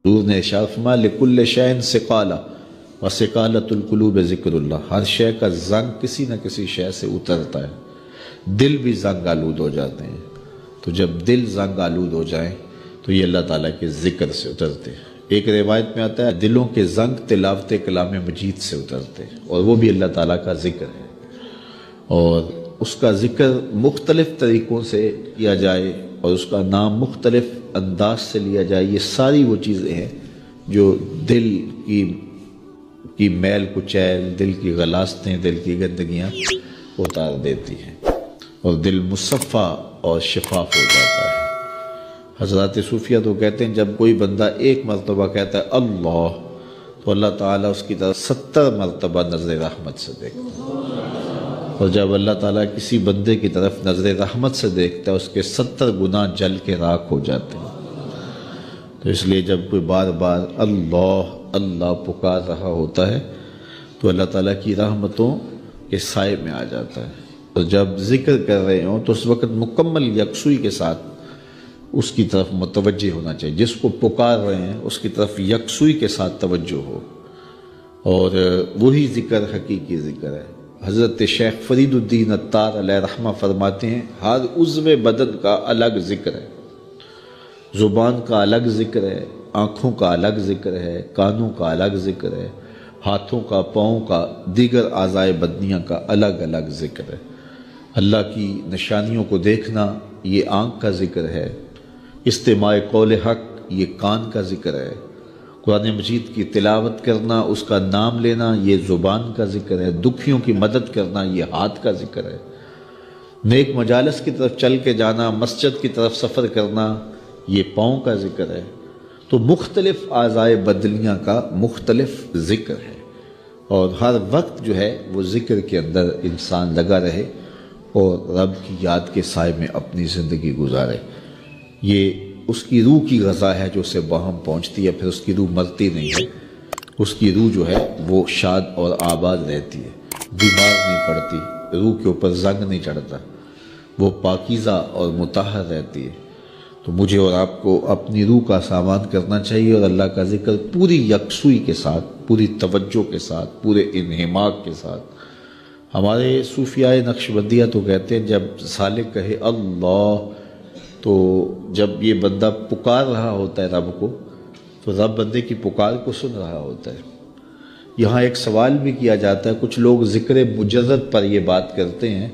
حضور نے ارشاد فرمایا لکل شیء ثقالہ وثقالۃ القلوب ذکر اللہ، ہر شے کا زنگ کسی نہ کسی شے سے اترتا ہے، دل بھی زنگ آلود ہو جاتے ہیں، تو جب دل زنگ آلود ہو جائیں تو یہ اللہ تعالیٰ کے ذکر سے اترتے ہیں۔ ایک روایت میں آتا ہے دلوں کے زنگ تلاوت کلام مجید سے اترتے ہیں، اور وہ بھی اللہ تعالیٰ کا ذکر ہے، اور اس کا ذکر مختلف طریقوں سے کیا جائے اور اس کا نام مختلف انداز سے لیا جائے، یہ ساری وہ چیزیں ہیں جو دل کی میل کچیل، دل کی غلاستیں، دل کی گندگیاں اتار دیتی ہیں اور دل مصفہ اور شفاف ہو جاتا ہے۔ حضرات صوفیہ تو کہتے ہیں جب کوئی بندہ ایک مرتبہ کہتا ہے اللہ، تو اللہ تعالیٰ اس کی طرف 70 مرتبہ نظر رحمت سے دیکھتا ہے، اور جب اللہ تعالیٰ کسی بندے کی طرف نظر رحمت سے دیکھتا ہے اس کے 70 گناہ جل کے راکھ ہو جاتے ہیں۔ تو اس لیے جب کوئی بار بار اللہ اللہ پکار رہا ہوتا ہے تو اللہ تعالیٰ کی رحمتوں کے سائے میں آ جاتا ہے، اور جب ذکر کر رہے ہوں تو اس وقت مکمل یکسوئی کے ساتھ اس کی طرف متوجہ ہونا چاہیے، جس کو پکار رہے ہیں اس کی طرف یکسوئی کے ساتھ توجہ ہو، اور وہی ذکر حقیقی ذکر ہے۔ حضرت شیخ فرید الدین عطار علیہ رحمہ فرماتے ہیں ہر عضو بدن کا الگ ذکر ہے، زبان کا الگ ذکر ہے، آنکھوں کا الگ ذکر ہے، کانوں کا الگ ذکر ہے، ہاتھوں کا، پاؤں کا، دیگر اعضائے بدنیاں کا الگ الگ ذکر ہے۔ اللہ کی نشانیوں کو دیکھنا یہ آنکھ کا ذکر ہے، استماع قول حق یہ کان کا ذکر ہے، قرآن مجید کی تلاوت کرنا، اس کا نام لینا یہ زبان کا ذکر ہے، دکھیوں کی مدد کرنا یہ ہاتھ کا ذکر ہے، نیک مجالس کی طرف چل کے جانا، مسجد کی طرف سفر کرنا یہ پاؤں کا ذکر ہے۔ تو مختلف اعضائے بدنیاں کا مختلف ذکر ہے، اور ہر وقت جو ہے وہ ذکر کے اندر انسان لگا رہے اور رب کی یاد کے سائے میں اپنی زندگی گزارے۔ یہ اس کی روح کی غذا ہے جو اسے باہم پہنچتی ہے، پھر اس کی روح مرتی نہیں ہے، اس کی روح جو ہے وہ شاد اور آباد رہتی ہے، بیمار نہیں پڑتی، روح کے اوپر زنگ نہیں چڑھتا، وہ پاکیزہ اور مطہر رہتی ہے۔ تو مجھے اور آپ کو اپنی روح کا سامان کرنا چاہیے اور اللہ کا ذکر پوری یکسوئی کے ساتھ، پوری توجہ کے ساتھ، پورے انہماک کے ساتھ۔ ہمارے صوفیاء نقشبندیہ تو کہتے ہیں جب سالک کہے اللہ، تو جب یہ بندہ پکار رہا ہوتا ہے رب کو، تو رب بندے کی پکار کو سن رہا ہوتا ہے۔ یہاں ایک سوال بھی کیا جاتا ہے، کچھ لوگ ذکر مجرد پر یہ بات کرتے ہیں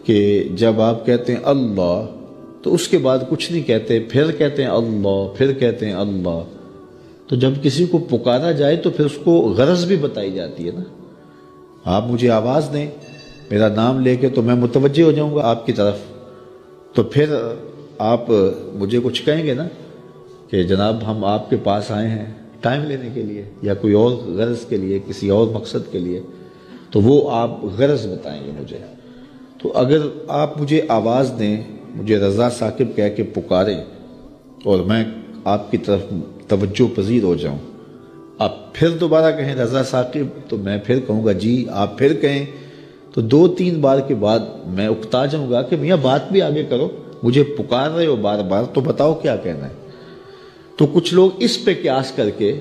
کہ جب آپ کہتے ہیں اللہ تو اس کے بعد کچھ نہیں کہتے، پھر کہتے ہیں اللہ، پھر کہتے ہیں اللہ، تو جب کسی کو پکارا جائے تو پھر اس کو غرض بھی بتائی جاتی ہے نا۔ آپ مجھے آواز دیں، میرا نام لے کے، تو میں متوجہ ہو جاؤں گا آپ کی طرف، تو پھر آپ مجھے کچھ کہیں گے نا کہ جناب ہم آپ کے پاس آئے ہیں ٹائم لینے کے لیے یا کوئی اور غرض کے لیے، کسی اور مقصد کے لیے، تو وہ آپ غرض بتائیں گے مجھے۔ تو اگر آپ مجھے آواز دیں، مجھے رضا ثاقب کہہ کے پکاریں اور میں آپ کی طرف توجہ پذیر ہو جاؤں، آپ پھر دوبارہ کہیں رضا ثاقب، تو میں پھر کہوں گا جی، آپ پھر کہیں، تو 2-3 بار کے بعد میں اکتا جاؤں گا کہ میاں بات بھی آگے کرو، مجھے پکار رہے ہو بار بار تو بتاؤ کیا کہنا ہے۔ تو کچھ لوگ اس پہ قیاس کر کے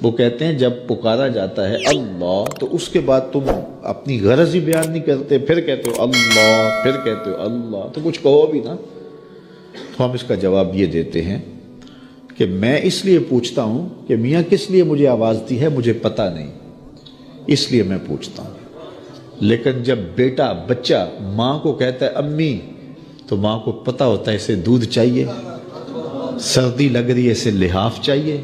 وہ کہتے ہیں جب پکارا جاتا ہے اللہ تو اس کے بعد تم اپنی غرض ہی بیان نہیں کرتے، پھر کہتے ہو اللہ، پھر کہتے ہو اللہ، تو کچھ کہو بھی نا۔ تو ہم اس کا جواب یہ دیتے ہیں کہ میں اس لیے پوچھتا ہوں کہ میاں کس لیے مجھے آواز دی ہے مجھے پتہ نہیں، اس لیے میں پوچھتا ہوں۔ لیکن جب بیٹا، بچہ ماں کو کہتا ہے امی، تو ماں کو پتہ ہوتا ہے اسے دودھ چاہیے، سردی لگ رہی ہے اسے لحاف چاہیے،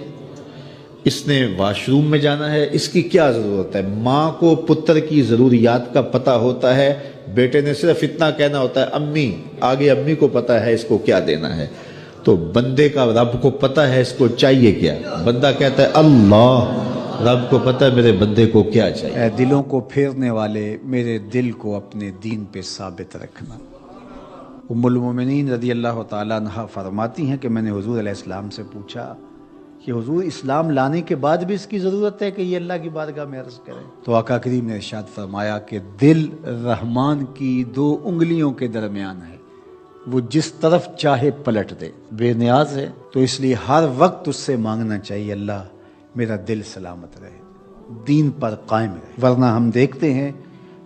اس نے واش روم میں جانا ہے، اس کی کیا ضرورت ہے۔ ماں کو پتر کی ضروریات کا پتہ ہوتا ہے، بیٹے نے صرف اتنا کہنا ہوتا ہے امی، آگے امی کو پتہ ہے اس کو کیا دینا ہے۔ تو بندے کا رب کو پتہ ہے اس کو چاہیے کیا، بندہ کہتا ہے اللہ، رب کو پتہ ہے میرے بندے کو کیا چاہیے۔ اے دلوں کو پھیرنے والے، میرے دل کو اپنے دین پہ ثابت رکھنا۔ ام المومنین رضی اللہ تعالیٰ عنہ فرماتی ہیں کہ میں نے حضور علیہ السلام سے پوچھا کہ حضور اسلام لانے کے بعد بھی اس کی ضرورت ہے کہ یہ اللہ کی بارگاہ میں عرض کرے؟ تو آقا کریم نے ارشاد فرمایا کہ دل رحمان کی 2 انگلیوں کے درمیان ہے، وہ جس طرف چاہے پلٹ دے، بے نیاز ہے، تو اس لیے ہر وقت اس سے مانگنا چاہیے اللہ میرا دل سلامت رہے، دین پر قائم رہے۔ ورنہ ہم دیکھتے ہیں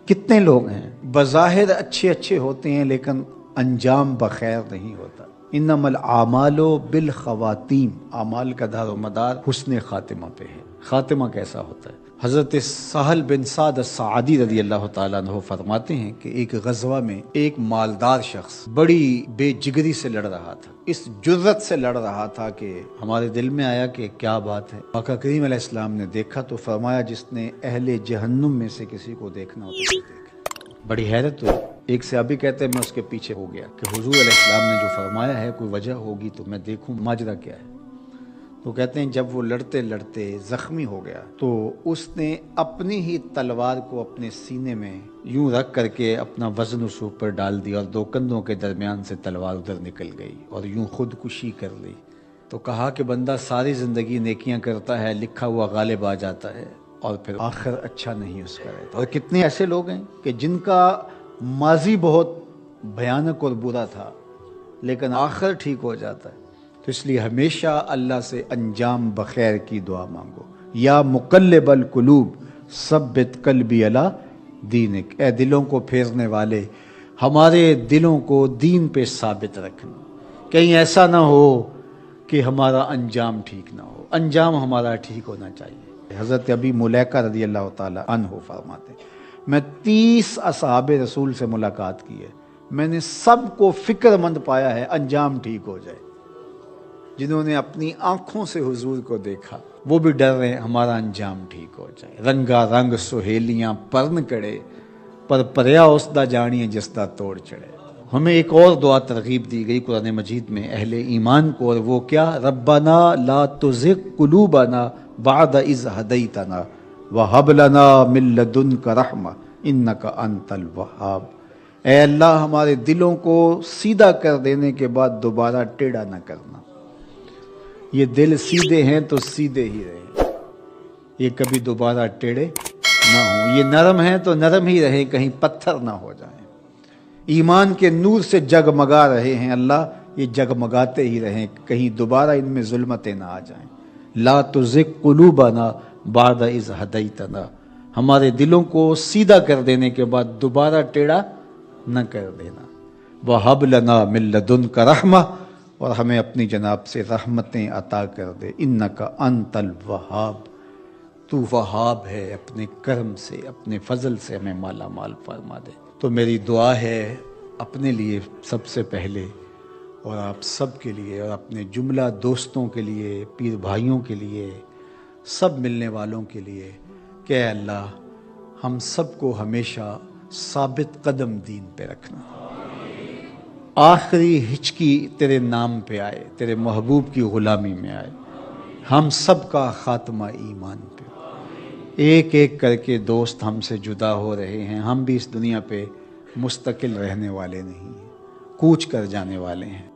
کتنے لوگ ہیں بظاہر اچھے ہوتے ہیں لیکن انجام بخیر نہیں ہوتا۔ انما الاعمال بالخواتیم، اعمال کا دار و مدار حسن خاتمہ پہ ہے۔ خاتمہ کیسا ہوتا ہے؟ حضرت سہل بن سعد الساعدی رضی اللہ تعالیٰ عنہ فرماتے ہیں کہ ایک غزوہ میں ایک مالدار شخص بڑی بے جگری سے لڑ رہا تھا، اس جرت سے لڑ رہا تھا کہ ہمارے دل میں آیا کہ کیا بات ہے۔ آقا کریم علیہ السلام نے دیکھا تو فرمایا جس نے اہل جہنم میں سے کسی کو دیکھنا ہو تو دیکھے۔ بڑی حیرت ہوئی۔ ایک صحابی کہتے ہیں میں اس کے پیچھے ہو گیا کہ حضور علیہ السلام نے جو فرمایا ہے کوئی وجہ ہوگی تو میں دیکھوں ماجرا کیا ہے۔ تو کہتے ہیں جب وہ لڑتے لڑتے زخمی ہو گیا تو اس نے اپنی ہی تلوار کو اپنے سینے میں یوں رکھ کر کے اپنا وزن اس اوپر ڈال دیا اور دو کندھوں کے درمیان سے تلوار ادھر نکل گئی اور یوں خودکشی کر لی۔ تو کہا کہ بندہ ساری زندگی نیکیاں کرتا ہے، لکھا ہوا غالب آ جاتا ہے اور پھر آخر اچھا نہیں اس کا رہتا۔ اور کتنے ایسے لوگ ہیں کہ جن کا ماضی بہت بھیانک اور برا تھا لیکن آخر ٹھیک ہو جاتا ہے۔ تو اس لیے ہمیشہ اللہ سے انجام بخیر کی دعا مانگو۔ یا مقلب القلوب ثبت قلبی علی دینک، اے دلوں کو پھیرنے والے ہمارے دلوں کو دین پہ ثابت رکھنا، کہیں ایسا نہ ہو کہ ہمارا انجام ٹھیک نہ ہو، انجام ہمارا ٹھیک ہونا چاہیے۔ حضرت ابی ملیکہ رضی اللہ تعالی عنہ فرماتے میں 30 اصحاب رسول سے ملاقات کی ہے، میں نے سب کو فکر مند پایا ہے انجام ٹھیک ہو جائے۔ جنہوں نے اپنی آنکھوں سے حضور کو دیکھا وہ بھی ڈر رہے ہیں ہمارا انجام ٹھیک ہو جائے۔ رنگا رنگ سہیلیاں پرن کڑے پر پریا اس دا جانیے جس دا توڑ چڑھے۔ ہمیں ایک اور دعا ترغیب دی گئی قرآن مجید میں اہل ایمان کو، اور وہ کیا؟ ربنا لا تزغ قلوبنا بعد اذ ہدیتنا وہب لنا من لدنک رحمہ انک انت الوہاب۔ اے اللہ ہمارے دلوں کو سیدھا کر دینے کے بعد دوبارہ ٹیڑھا نہ کرنا۔ یہ دل سیدھے ہیں تو سیدھے ہی رہیں، یہ کبھی دوبارہ ٹیڑھے نہ ہوں۔ یہ نرم ہیں تو نرم ہی رہیں، کہیں پتھر نہ ہو جائیں۔ ایمان کے نور سے جگمگا رہے ہیں اللہ، یہ جگمگاتے ہی رہیں، کہیں دوبارہ ان میں ظلمتیں نہ آ جائیں۔ لا تزغ قلوبنا بعد اذ ہدیتنا، ہمارے دلوں کو سیدھا کر دینے کے بعد دوبارہ ٹیڑھا نہ کر دینا۔ وہب لنا من لدنک رحمہ، اور ہمیں اپنی جناب سے رحمتیں عطا کر دے۔ انک انت الوہاب، تو وہاب ہے، اپنے کرم سے اپنے فضل سے ہمیں مالا مال فرما دے۔ تو میری دعا ہے اپنے لیے سب سے پہلے اور آپ سب کے لیے اور اپنے جملہ دوستوں کے لیے، پیر بھائیوں کے لیے، سب ملنے والوں کے لیے کہ اے اللہ ہم سب کو ہمیشہ ثابت قدم دین پہ رکھنا، آخری ہچکی تیرے نام پہ آئے، تیرے محبوب کی غلامی میں آئے، ہم سب کا خاتمہ ایمان پہ۔ ایک ایک کر کے دوست ہم سے جدا ہو رہے ہیں، ہم بھی اس دنیا پہ مستقل رہنے والے نہیں ہیں، کوچ کر جانے والے ہیں۔